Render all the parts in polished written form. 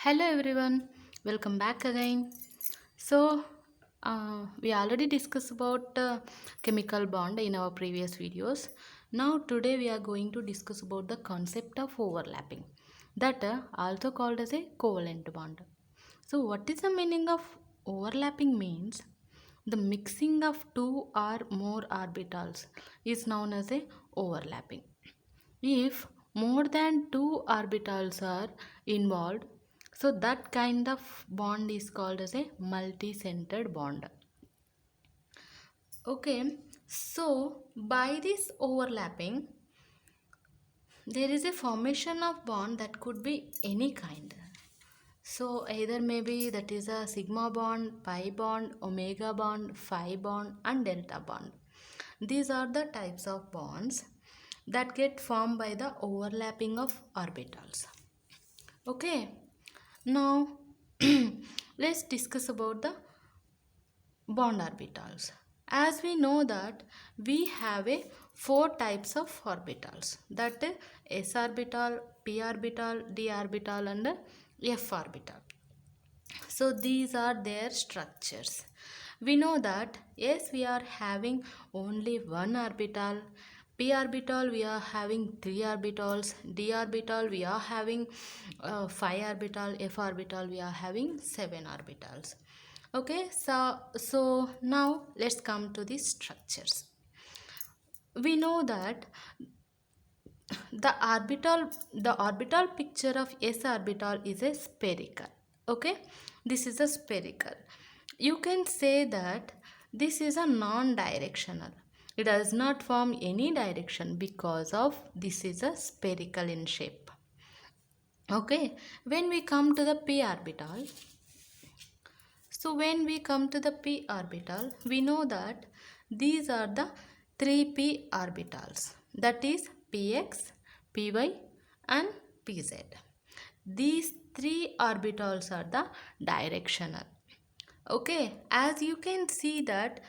Hello everyone, welcome back again. So, we already discussed about chemical bond in our previous videos. Now, today we are going to discuss about the concept of overlapping, that also called as a covalent bond. So, what is the meaning of overlapping? Means the mixing of two or more orbitals is known as a overlapping. If more than two orbitals are involved, so that kind of bond is called as a multi-centered bond. Okay, so by this overlapping, there is a formation of bond that could be any kind. So either maybe that is a sigma bond, pi bond, omega bond, phi bond and delta bond. These are the types of bonds that get formed by the overlapping of orbitals. Okay, now let's discuss about the bond orbitals. As we know that we have a four types of orbitals, that is s orbital, p orbital, d orbital and f orbital. So these are their structures. We know that yes, we are having only one orbital. P orbital we are having three orbitals. D orbital we are having five orbital. F orbital we are having seven orbitals. Okay, so now let's come to the structures. We know that the orbital picture of s orbital is a spherical. Okay, this is a spherical. You can say that this is a non-directional. It does not form any direction because of this is a spherical in shape. Okay, when we come to the p orbital, so when we come to the p orbital, we know that these are the 3p orbitals, that is px, py and pz. These three orbitals are the directional. Okay, as you can see that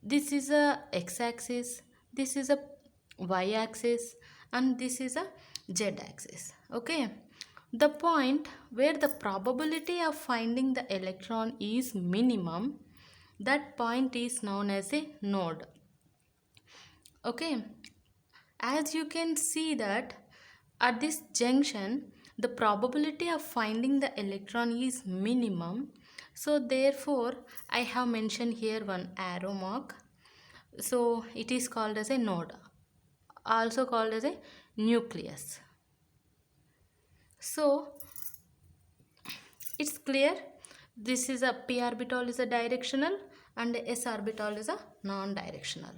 this is a x-axis, this is a y-axis and this is a z-axis. Okay, the point where the probability of finding the electron is minimum, that point is known as a node. Okay, as you can see that at this junction the probability of finding the electron is minimum, so therefore I have mentioned here one arrow mark. So it is called as a node, also called as a nucleus. So it's clear, this is a p orbital is a directional and s orbital is a non-directional.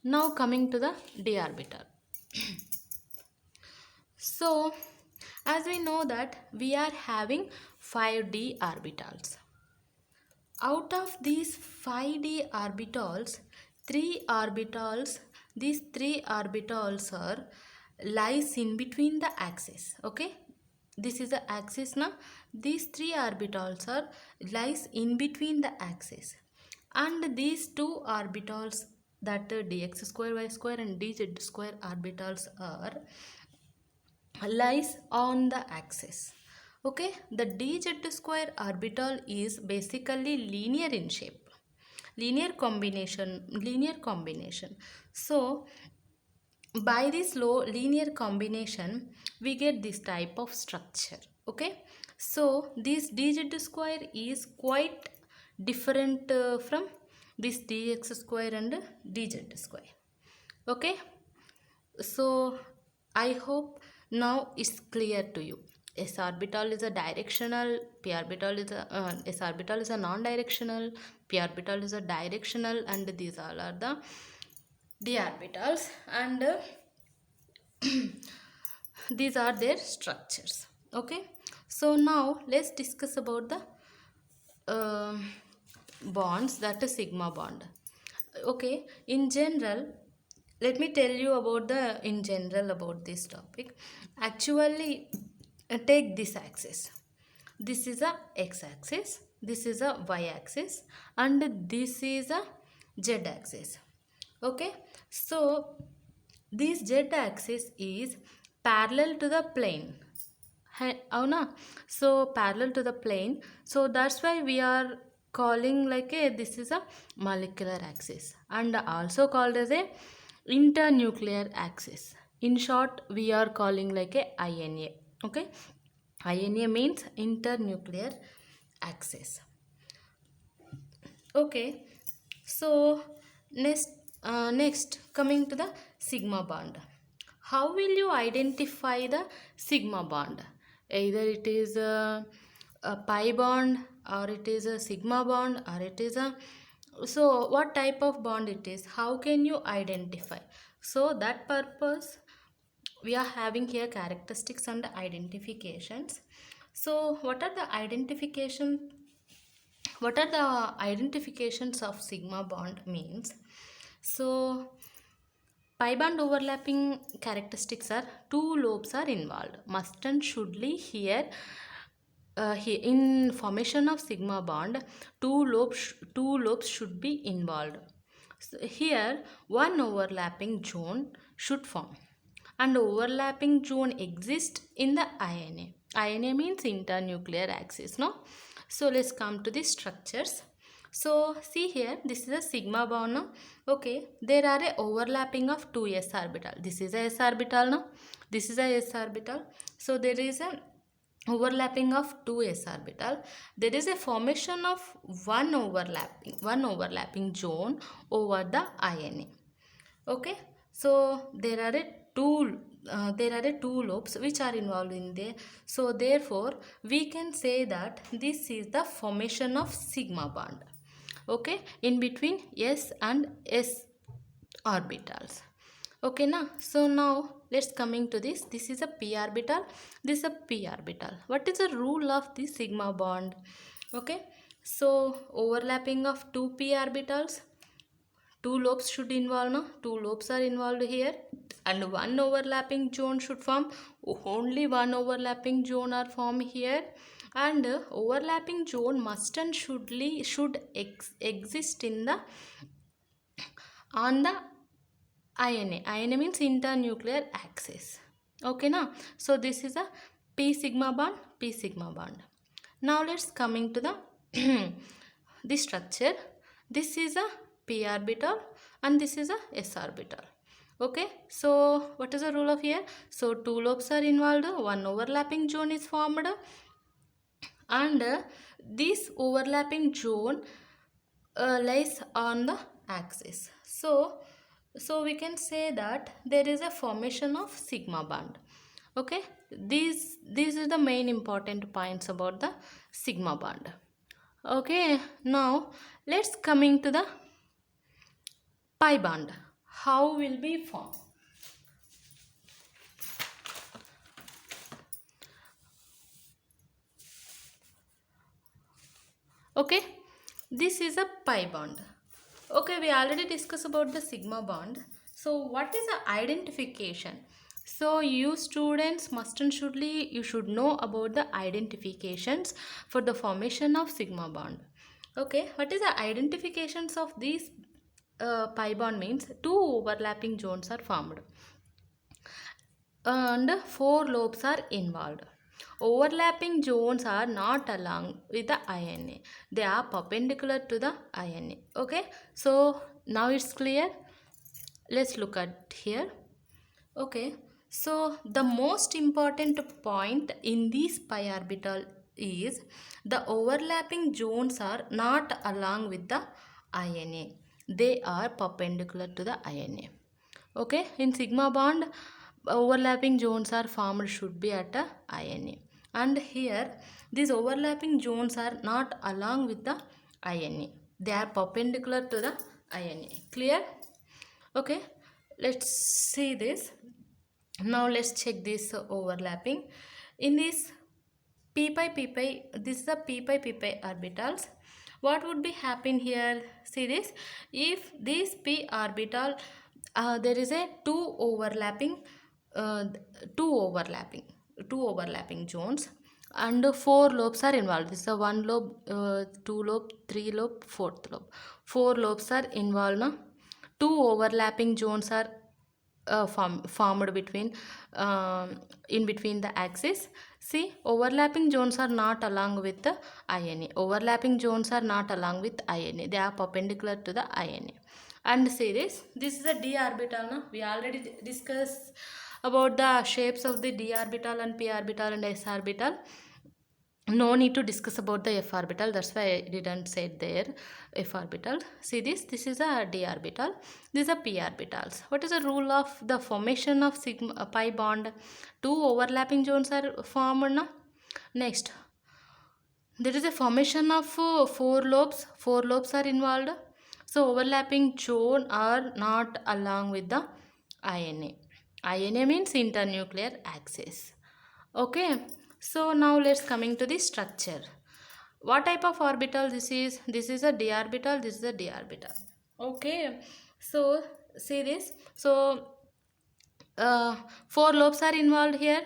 Now coming to the d orbital. So as we know that we are having 5d orbitals. Out of these 5d orbitals, these three orbitals are lies in between the axis. Okay, this is the axis now. These three orbitals are lies in between the axis, and these two orbitals, that dx square y square and dz square orbitals are lies on the axis. Okay, the dz square orbital is basically linear in shape, linear combination. So by this linear combination we get this type of structure. Okay, so this dz square is quite different from this dx square and dz square. Okay, so I hope now it's clear to you. S orbital is a directional, p orbital is a s orbital is a non-directional, p orbital is a directional, and these all are the d orbitals, and these are their structures. Okay, so now let's discuss about the bonds, that is sigma bond. Okay, in general, let me tell you about the in general about this topic. Actually, take this axis. This is a x-axis, this is a y-axis, and this is a z-axis. Okay, so this z-axis is parallel to the plane Avuna? So parallel to the plane. So that's why we are calling like a this is a molecular axis and also called as a internuclear axis. In short, we are calling like a INA. Okay, INA means internuclear axis. Okay, so next coming to the sigma bond. How will you identify the sigma bond? Either it is a pi bond or it is a sigma bond or it is a, so what type of bond it is? How can you identify? So that purpose we are having here characteristics and identifications. So what are the identifications of sigma bond means? So pi bond overlapping characteristics are two lobes are involved. Must and shouldly here in formation of sigma bond, two lobes should be involved. So here one overlapping zone should form, and overlapping zone exists in the INA. INA means internuclear axis, no? So let's come to the structures. So see here, this is a sigma bond, no? Okay, there are a overlapping of two s orbital. This is a s orbital, no? This is a s orbital. So there is a overlapping of two s orbital. There is a formation of one overlapping zone over the INA. Okay, so there are a two lobes which are involved in there. So therefore we can say that this is the formation of sigma bond. Okay, in between s and s orbitals. Okay, now so now let's coming to this is a p orbital, this is a p orbital. What is the rule of the sigma bond? Okay, so overlapping of two p orbitals, two lobes should involve, no? Two lobes are involved here, and one overlapping zone should form. Only one overlapping zone are formed here, and overlapping zone must and should exist in the on the INA. INA means internuclear axis. Okay, now so this is a p sigma bond, p sigma bond. Now let's coming to the the structure. This is a p orbital and this is a s orbital. Okay, so what is the rule of here? So two lobes are involved, one overlapping zone is formed, and this overlapping zone lies on the axis. So we can say that there is a formation of sigma bond. Okay, these are the main important points about the sigma bond. Okay, now let's coming to the pi bond. How will be formed? Okay, this is a pi bond. Okay, we already discussed about the sigma bond. So what is the identification? So you students must and shouldly you should know about the identifications for the formation of sigma bond. Okay, what is the identifications of these pi bond means? Two overlapping zones are formed and four lobes are involved. Overlapping zones are not along with the INA. They are perpendicular to the INA. Okay, so now it's clear. Let's look at here. Okay, so the most important point in this pi orbital is the overlapping zones are not along with the INA. They are perpendicular to the INA. Okay, in sigma bond overlapping zones are formed should be at a INA, and here these overlapping zones are not along with the INA. They are perpendicular to the INA. Clear? Okay, let's see this. Now let's check this overlapping. In this p pi, this is the p pi orbitals. What would be happen here? See this. If this p orbital there is a two overlapping zones and four lobes are involved. This is a one lobe, two lobe, three lobe, fourth lobe. Four lobes are involved. No? Two overlapping zones are formed between in between the axis. See, overlapping zones are not along with the INA. Overlapping zones are not along with INA. They are perpendicular to the INA. And see this is a d orbital. No? We already discussed about the shapes of the d orbital and p orbital and s orbital. No need to discuss about the f orbital, that's why I didn't say it there. F orbital, see this is a d orbital, these are p orbitals. What is the rule of the formation of sigma pi bond? Two overlapping zones are formed now. Next, there is a formation of four lobes are involved, so overlapping zone are not along with the INA means internuclear axis. Okay, so now let's coming to the structure. What type of orbital this is? This is a d orbital, this is a d orbital. Okay, so see this. So four lobes are involved here.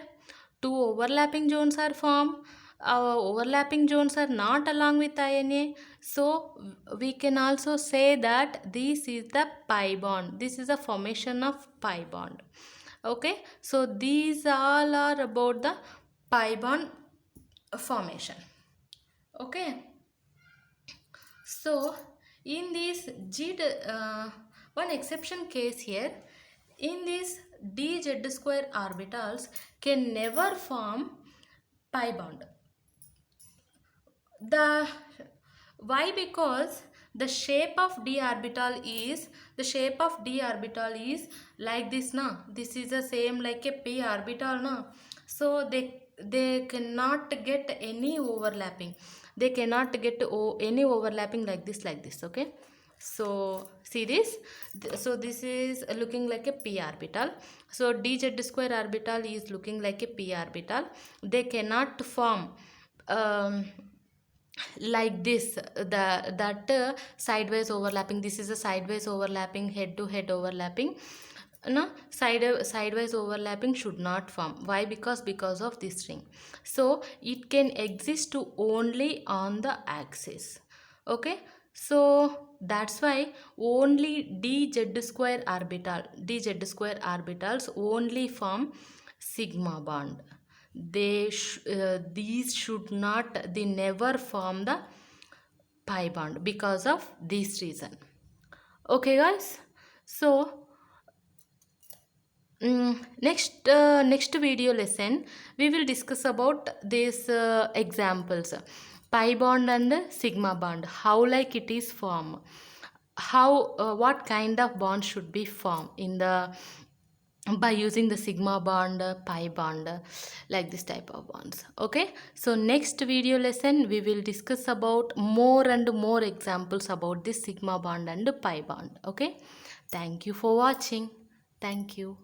Two overlapping zones are formed. Overlapping zones are not along with INA. So we can also say that this is the pi bond. This is a formation of pi bond. Okay, so these all are about the pi bond formation. Okay, so in this one exception case here, in these dz square orbitals can never form pi bond. Why? Because the shape of d orbital is like this now. This is the same like a p orbital now. So they cannot get any overlapping. They cannot get any overlapping like this. Okay. So see this. So this is looking like a p orbital. So dz square orbital is looking like a p orbital. They cannot form like this, sideways overlapping. This is a sideways overlapping, head to head overlapping. No, sideways overlapping should not form. Why? Because of this ring. So it can exist to only on the axis. Okay, so that's why only dz square orbitals only form sigma bond. These should not, they never form the pi bond because of this reason. Okay guys, so next video lesson we will discuss about these examples, pi bond and sigma bond, how like it is formed, how what kind of bond should be formed in the by using the sigma bond, pi bond, like this type of bonds. Okay, so next video lesson we will discuss about more and more examples about this sigma bond and pi bond. Okay, thank you for watching. Thank you.